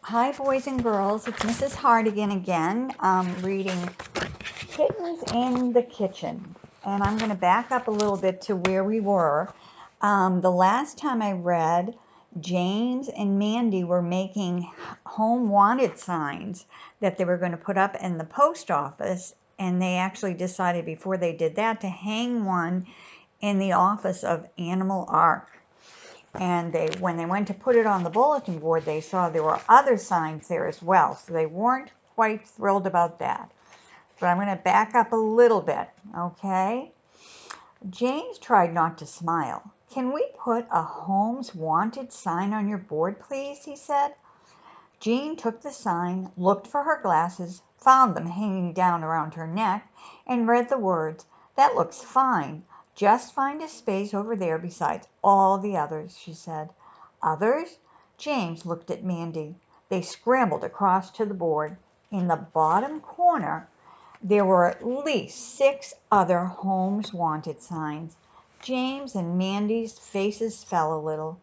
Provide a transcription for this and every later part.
Hi, boys and girls. It's Mrs. Hartigan again, reading Kittens in the Kitchen. And I'm going to back up a little bit to where we were. The last time I read, James and Mandy were making home wanted signs that they were going to put up in the post office. And they actually decided before they did that to hang one in the office of Animal Ark. And when they went to put it on the bulletin board, they saw there were other signs there as well. So they weren't quite thrilled about that. But I'm going to back up a little bit, okay? James tried not to smile. Can we put a Homes Wanted sign on your board, please? He said. Jean took the sign, looked for her glasses, found them hanging down around her neck, and read the words. That looks fine. Just find a space over there besides all the others, she said. Others? James looked at Mandy. They scrambled across to the board. In the bottom corner, there were at least 6 other Homes Wanted signs. James and Mandy's faces fell a little.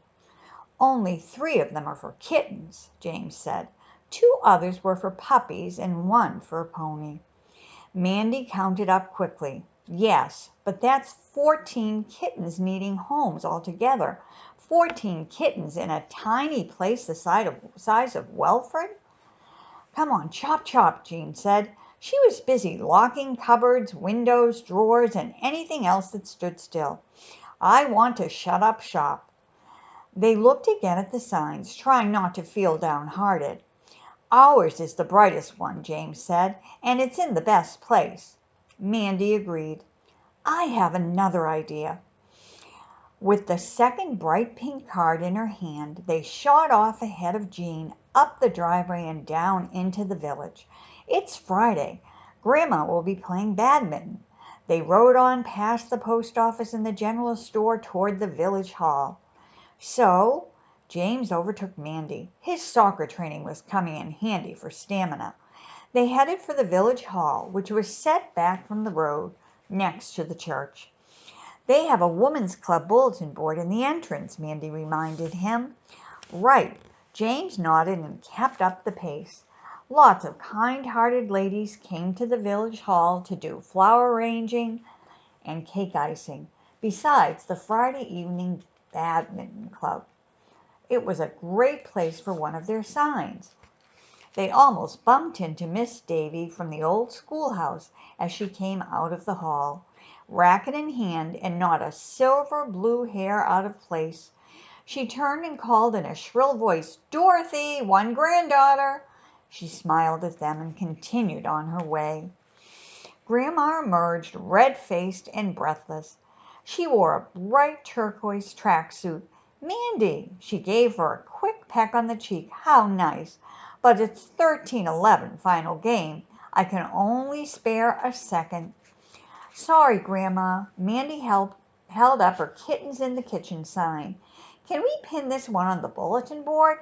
Only 3 of them are for kittens, James said. 2 others were for puppies and 1 for a pony. Mandy counted up quickly. Yes, but that's 14 kittens needing homes altogether. 14 kittens in a tiny place the size of Welford? Come on, chop, chop, Jean said. She was busy locking cupboards, windows, drawers, and anything else that stood still. I want to shut up shop. They looked again at the signs, trying not to feel downhearted. Ours is the brightest one, James said, and it's in the best place. Mandy agreed. I have another idea. With the second bright pink card in her hand, they shot off ahead of Jean, up the driveway and down into the village. It's Friday. Grandma will be playing badminton. They rode on past the post office and the general store toward the village hall. So James overtook Mandy. His soccer training was coming in handy for stamina. They headed for the village hall, which was set back from the road next to the church. They have a woman's club bulletin board in the entrance, Mandy reminded him. Right. James nodded and kept up the pace. Lots of kind-hearted ladies came to the village hall to do flower arranging and cake icing, besides the Friday evening badminton club. It was a great place for one of their signs. They almost bumped into Miss Davy from the old schoolhouse as she came out of the hall, racket in hand and not a silver blue hair out of place. She turned and called in a shrill voice, Dorothy, one granddaughter. She smiled at them and continued on her way. Grandma emerged red-faced and breathless. She wore a bright turquoise tracksuit. Mandy, she gave her a quick peck on the cheek. How nice. But it's 13-11 final game. I can only spare a second. Sorry, Grandma. Mandy held up her Kittens in the Kitchen sign. Can we pin this one on the bulletin board?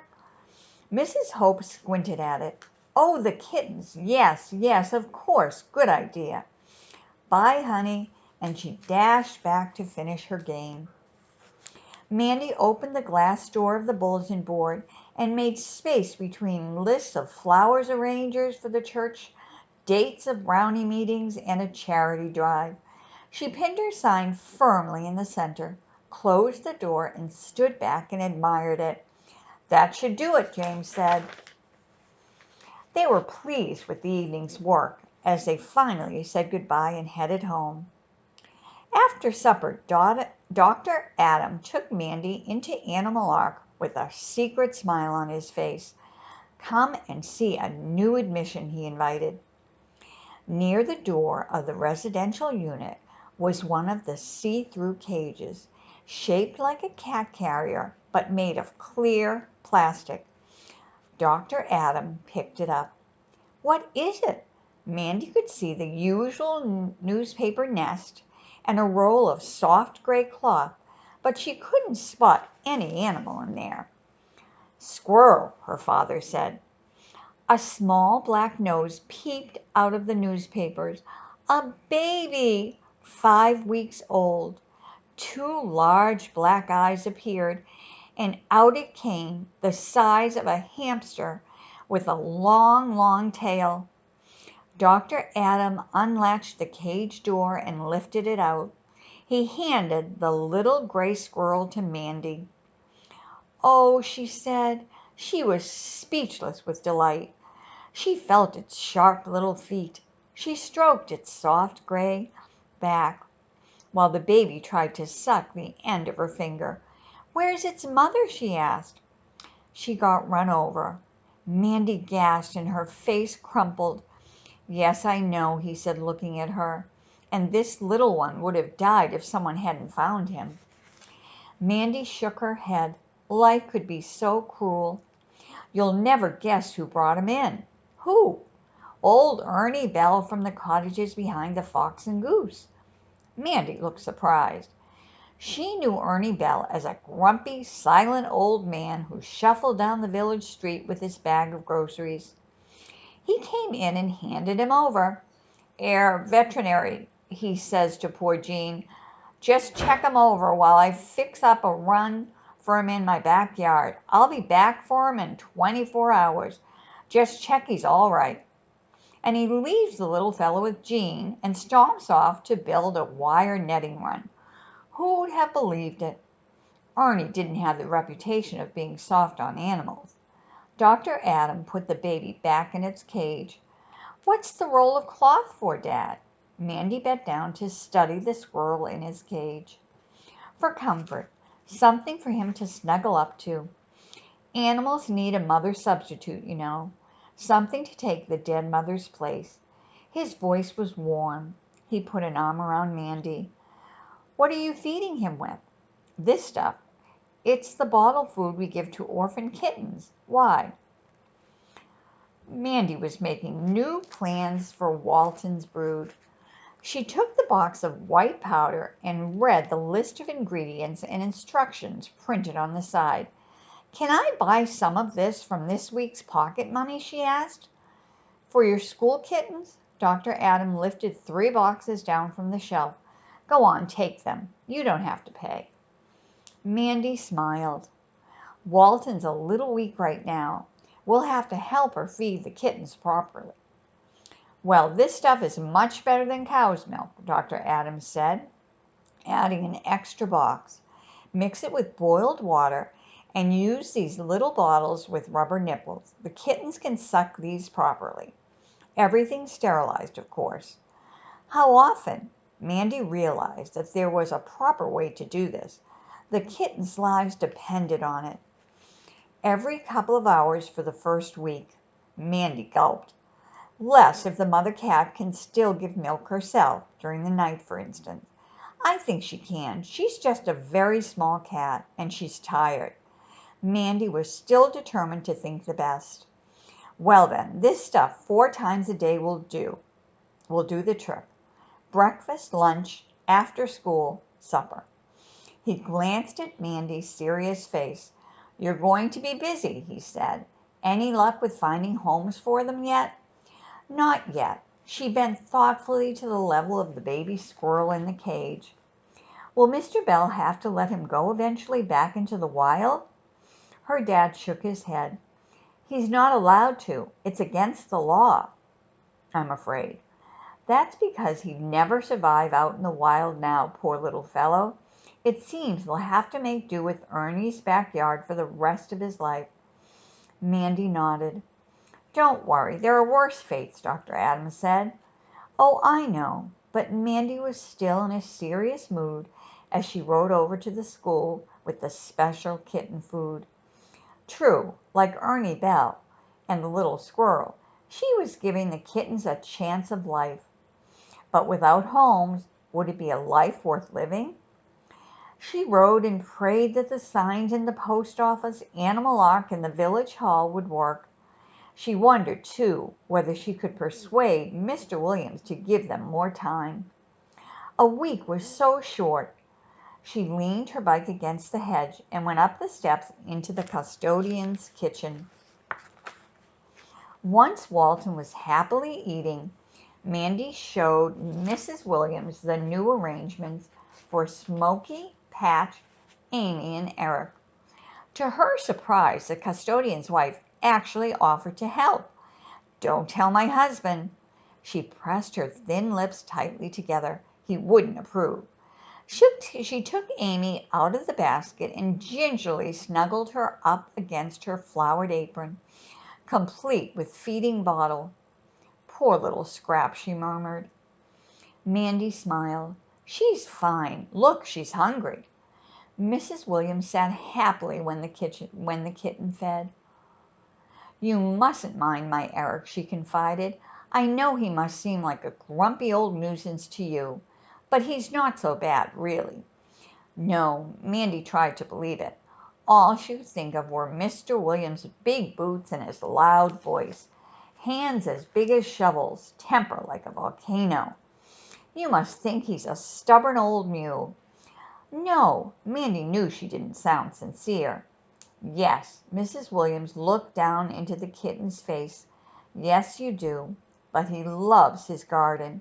Mrs. Hope squinted at it. Oh, the kittens. Yes, yes, of course. Good idea. Bye, honey. And she dashed back to finish her game. Mandy opened the glass door of the bulletin board and made space between lists of flowers arrangers for the church, dates of brownie meetings, and a charity drive. She pinned her sign firmly in the center, closed the door, and stood back and admired it. That should do it, James said. They were pleased with the evening's work as they finally said goodbye and headed home. After supper, Dr. Adam took Mandy into Animal Ark with a secret smile on his face. Come and see a new admission, he invited. Near the door of the residential unit was one of the see-through cages, shaped like a cat carrier but made of clear plastic. Dr. Adam picked it up. What is it? Mandy could see the usual newspaper nest and a roll of soft gray cloth, but she couldn't spot any animal in there. Squirrel, her father said. A small black nose peeped out of the newspapers. A baby, 5 weeks old. 2 large black eyes appeared, and out it came, the size of a hamster, with a long, long tail. Dr. Adam unlatched the cage door and lifted it out. He handed the little gray squirrel to Mandy. "Oh," she said. She was speechless with delight. She felt its sharp little feet. She stroked its soft gray back, while the baby tried to suck the end of her finger. "Where's its mother?" she asked. She got run over. Mandy gasped and her face crumpled. "Yes, I know," he said, looking at her. "And this little one would have died if someone hadn't found him." Mandy shook her head. Life could be so cruel. "You'll never guess who brought him in." "Who?" "Old Ernie Bell from the cottages behind the Fox and Goose." Mandy looked surprised. She knew Ernie Bell as a grumpy, silent old man who shuffled down the village street with his bag of groceries. He came in and handed him over. Veterinary," he says to poor Jean. "Just check him over while I fix up a run for him in my backyard. I'll be back for him in 24 hours. Just check he's all right." And he leaves the little fellow with Jean and stomps off to build a wire netting run. Who'd have believed it? Ernie didn't have the reputation of being soft on animals. Dr. Adam put the baby back in its cage. "What's the roll of cloth for, Dad?" Mandy bent down to study the squirrel in his cage. "For comfort. Something for him to snuggle up to. Animals need a mother substitute, you know. Something to take the dead mother's place." His voice was warm. He put an arm around Mandy. "What are you feeding him with?" "This stuff. It's the bottle food we give to orphan kittens." "Why?" Mandy was making new plans for Walton's brood. She took the box of white powder and read the list of ingredients and instructions printed on the side. "Can I buy some of this from this week's pocket money?" she asked. "For your school kittens?" Dr. Adam lifted 3 boxes down from the shelf. "Go on, take them. You don't have to pay." Mandy smiled. "Walton's a little weak right now. We'll have to help her feed the kittens properly." "Well, this stuff is much better than cow's milk," Dr. Adams said, adding an extra box. "Mix it with boiled water and use these little bottles with rubber nipples. The kittens can suck these properly. Everything's sterilized, of course." How often Mandy realized that there was a proper way to do this. The kittens' lives depended on it. Every couple of hours for the first week. Mandy gulped. Less if the mother cat can still give milk herself, during the night, for instance. "I think she can. She's just a very small cat, and she's tired." Mandy was still determined to think the best. "Well then, this stuff 4 times a day will do the trick. Breakfast, lunch, after school, supper." He glanced at Mandy's serious face. "You're going to be busy," he said. "Any luck with finding homes for them yet?" "Not yet." She bent thoughtfully to the level of the baby squirrel in the cage. "Will Mr. Bell have to let him go eventually back into the wild?" Her dad shook his head. "He's not allowed to. It's against the law, I'm afraid." "That's because he'd never survive out in the wild now, poor little fellow. It seems he'll have to make do with Ernie's backyard for the rest of his life." Mandy nodded. "Don't worry, there are worse fates," Dr. Adams said. "Oh, I know." But Mandy was still in a serious mood as she rode over to the school with the special kitten food. True, like Ernie Bell and the little squirrel, she was giving the kittens a chance of life. But without homes, would it be a life worth living? She rode and prayed that the signs in the post office, Animal Ark, and the village hall would work. She wondered, too, whether she could persuade Mr. Williams to give them more time. A week was so short. She leaned her bike against the hedge and went up the steps into the custodian's kitchen. Once Walton was happily eating, Mandy showed Mrs. Williams the new arrangements for Smokey, Patch, Amy, and Eric. To her surprise, the custodian's wife actually offered to help. Don't tell my husband. She pressed her thin lips tightly together. He wouldn't approve. She took Amy out of the basket and gingerly snuggled her up against her flowered apron, complete with feeding bottle. Poor little Scrap, she murmured. Mandy smiled. She's fine. Look, she's hungry. Mrs. Williams sat happily when the kitten fed. You mustn't mind my Eric, she confided. I know he must seem like a grumpy old nuisance to you, but he's not so bad, really. No, Mandy tried to believe it. All she could think of were Mr. Williams' big boots and his loud voice. Hands as big as shovels, temper like a volcano. You must think he's a stubborn old mule. No, Mandy knew she didn't sound sincere. Yes, Mrs. Williams looked down into the kitten's face. Yes, you do, but he loves his garden.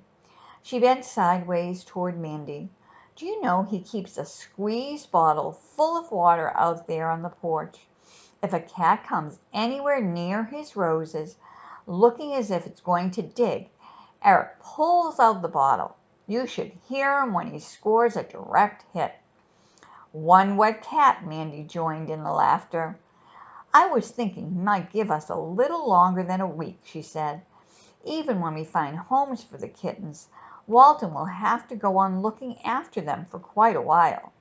She bent sideways toward Mandy. Do you know he keeps a squeeze bottle full of water out there on the porch? If a cat comes anywhere near his roses, looking as if it's going to dig, Eric pulls out the bottle. You should hear him when he scores a direct hit. One wet cat, Mandy joined in the laughter. I was thinking he might give us a little longer than a week, she said. Even when we find homes for the kittens, Walton will have to go on looking after them for quite a while.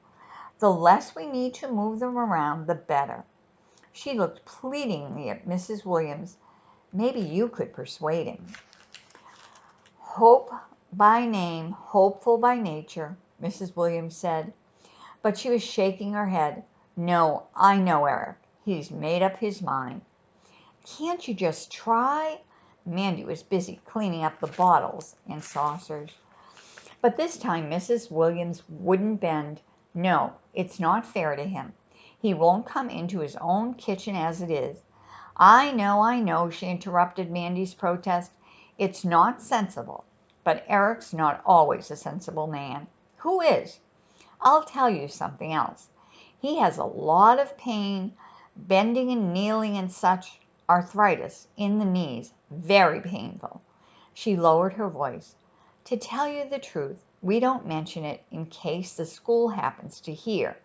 The less we need to move them around, the better. She looked pleadingly at Mrs. Williams. Maybe you could persuade him. Hope by name, hopeful by nature, Mrs. Williams said. But she was shaking her head. No, I know Eric. He's made up his mind. Can't you just try? Mandy was busy cleaning up the bottles and saucers. But this time Mrs. Williams wouldn't bend. No, it's not fair to him. He won't come into his own kitchen as it is. I know, she interrupted Mandy's protest. It's not sensible. But Eric's not always a sensible man. Who is? I'll tell you something else. He has a lot of pain, bending and kneeling and such, arthritis in the knees, very painful. She lowered her voice. To tell you the truth, we don't mention it in case the school happens to hear.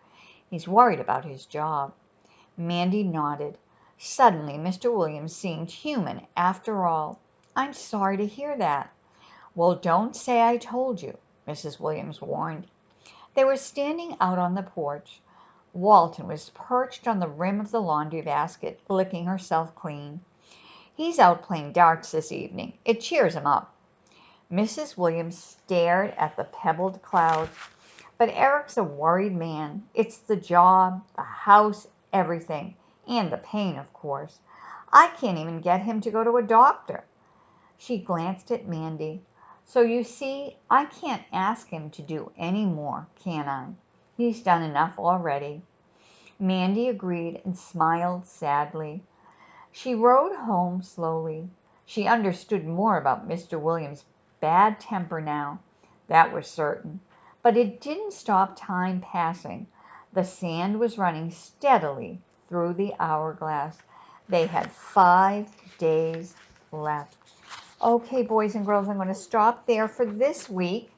He's worried about his job. Mandy nodded. Suddenly, Mr. Williams seemed human after all. I'm sorry to hear that. Well, don't say I told you, Mrs. Williams warned. They were standing out on the porch. Walton was perched on the rim of the laundry basket, licking herself clean. He's out playing darts this evening. It cheers him up. Mrs. Williams stared at the pebbled clouds. But Eric's a worried man. It's the job, the house, everything. And the pain, of course. I can't even get him to go to a doctor. She glanced at Mandy. So you see, I can't ask him to do any more, can I? He's done enough already. Mandy agreed and smiled sadly. She rode home slowly. She understood more about Mr. Williams' bad temper now, that was certain. But it didn't stop time passing. The sand was running steadily through the hourglass. They had 5 days left. Okay, boys and girls, I'm going to stop there for this week,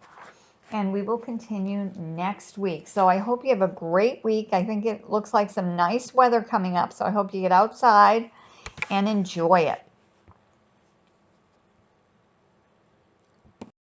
and we will continue next week. So I hope you have a great week. I think it looks like some nice weather coming up, so I hope you get outside and enjoy it.